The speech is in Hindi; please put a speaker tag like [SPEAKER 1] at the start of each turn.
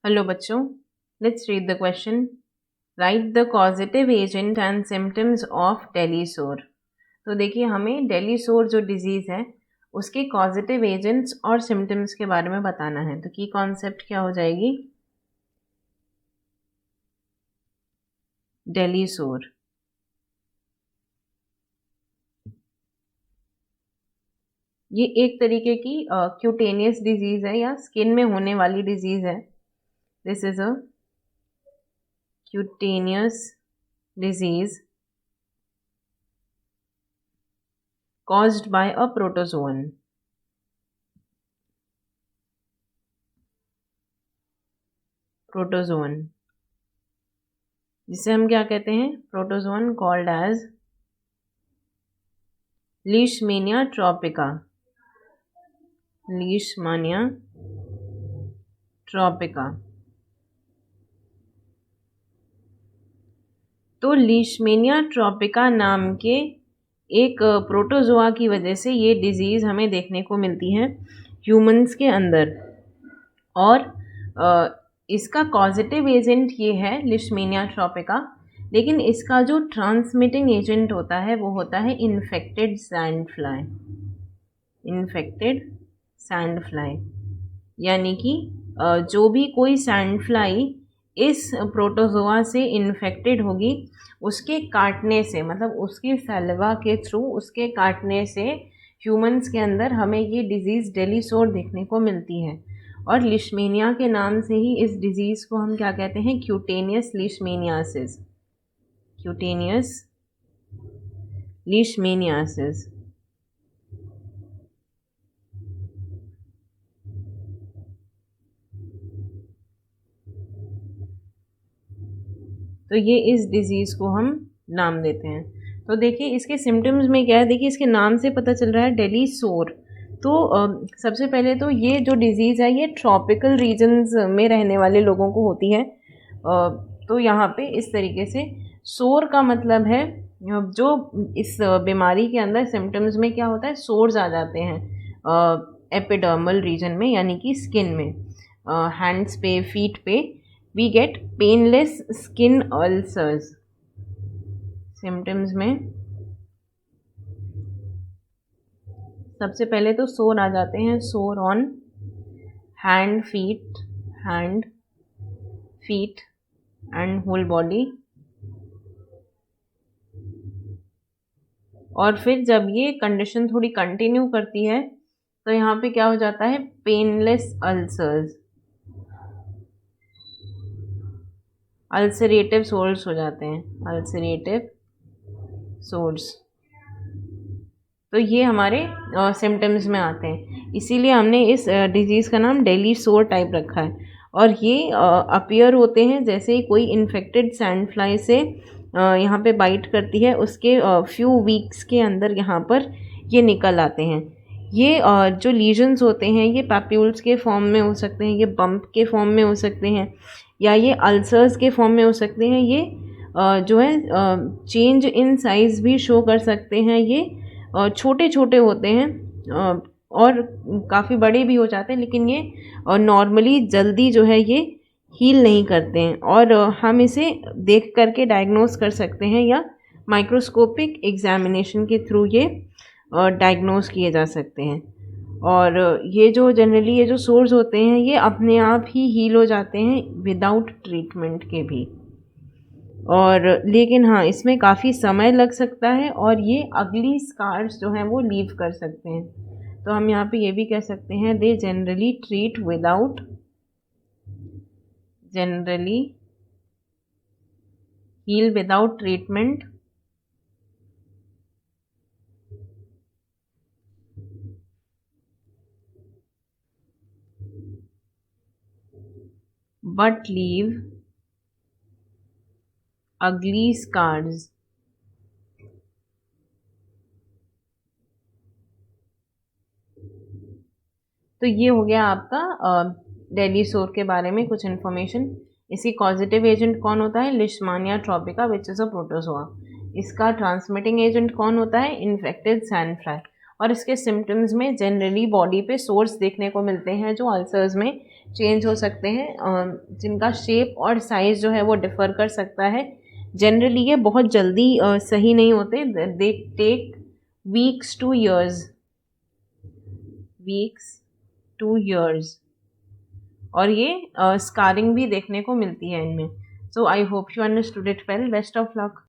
[SPEAKER 1] हेलो बच्चों, let's read the question. Write the causative agent and symptoms of Delhi sore. तो देखिए, हमें डेलीसोर जो डिजीज़ है उसके कॉजेटिव एजेंट्स और सिम्टम्स के बारे में बताना है. तो की कॉन्सेप्ट क्या हो जाएगी? डेलीसोर. ये एक तरीके की क्यूटेनियस डिजीज़ है या स्किन में होने वाली डिजीज़ है. This is a cutaneous disease caused by a protozoan. Protozoan, जिसे हम क्या कहते हैं? Protozoan called as Leishmania tropica. Leishmania tropica. तो लीशमैनिया ट्रॉपिका नाम के एक प्रोटोजोआ की वजह से ये डिजीज़ हमें देखने को मिलती है ह्यूमंस के अंदर. और इसका कॉजेटिव एजेंट ये है लीशमैनिया ट्रॉपिका, लेकिन इसका जो ट्रांसमिटिंग एजेंट होता है वो होता है infected sand fly. Infected sand fly यानी कि जो भी कोई सैंड फ्लाई इस प्रोटोजोआ से इन्फेक्टेड होगी, उसके काटने से, मतलब उसकी सैलिवा के थ्रू उसके काटने से ह्यूमंस के अंदर हमें ये डिजीज़ डेलीसोर देखने को मिलती है. और लीशमैनिया के नाम से ही इस डिजीज़ को हम क्या कहते हैं? Cutaneous leishmaniasis. Cutaneous leishmaniasis. तो ये इस डिज़ीज़ को हम नाम देते हैं. तो देखिए, इसके सिम्टम्स में क्या है. देखिए, इसके नाम से पता चल रहा है डेलीसोर. तो सबसे पहले तो ये जो डिज़ीज़ है ये ट्रॉपिकल रीजन्स में रहने वाले लोगों को होती है. तो यहाँ पे इस तरीके से सोर का मतलब है जो इस बीमारी के अंदर सिम्टम्स में क्या होता है, सोर्स आ जाते हैं एपिडर्मल रीजन में, यानी कि स्किन में. हैंड्स पे, फीट पे we get painless skin ulcers. Symptoms में सबसे पहले तो सोर आ जाते हैं. Sore on hand, feet and whole body. और फिर जब ये कंडीशन थोड़ी कंटिन्यू करती है तो यहाँ पे क्या हो जाता है? पेनलेस अल्सर्स, अल्सरेटिव सोर्स हो जाते हैं. Ulcerative source. तो ये हमारे सिम्टम्स में आते हैं. इसीलिए हमने इस डिजीज़ का नाम डेलीसोर टाइप रखा है. और ये अपीयर होते हैं जैसे ही कोई इन्फेक्टेड सैंड फ्लाई से यहाँ पे बाइट करती है, उसके फ्यू वीक्स के अंदर यहाँ पर ये निकल आते हैं. ये जो लीजन्स होते हैं ये पैप्यूल्स के फॉर्म में हो सकते हैं, ये बम्प के फॉर्म में हो सकते हैं, या ये अल्सर्स के फॉर्म में हो सकते हैं. ये जो है चेंज इन साइज़ भी शो कर सकते हैं. ये छोटे छोटे होते हैं और काफ़ी बड़े भी हो जाते हैं, लेकिन ये नॉर्मली जल्दी जो है ये हील नहीं करते हैं. और हम इसे देख करके डायग्नोस कर सकते हैं या माइक्रोस्कोपिक एग्जामिनेशन के थ्रू ये डायग्नोस किए जा सकते हैं. और ये जो जनरली ये जो सोर्स होते हैं ये अपने आप ही हील हो जाते हैं विदाउट ट्रीटमेंट के भी. और लेकिन हाँ, इसमें काफ़ी समय लग सकता है और ये अगली स्कार्स जो हैं वो लीव कर सकते हैं. तो हम यहाँ पे ये भी कह सकते हैं they generally heal without treatment. But leave ugly scars. तो ये हो गया आपका डेलीसोर के बारे में कुछ इन्फॉर्मेशन. इसकी कॉजेटिव एजेंट कौन होता है? Leishmania tropica which is a protozoa. इसका ट्रांसमिटिंग एजेंट कौन होता है? Infected sand fly. और इसके सिम्टम्स में जनरली बॉडी पे सोर्स देखने को मिलते हैं जो अल्सर्स में चेंज हो सकते हैं, जिनका शेप और साइज़ जो है वो डिफ़र कर सकता है। जनरली ये बहुत जल्दी सही नहीं होते, they take weeks to years, weeks to years, और ये स्कारिंग भी देखने को मिलती है इनमें। So I hope you understood it well. Best of luck.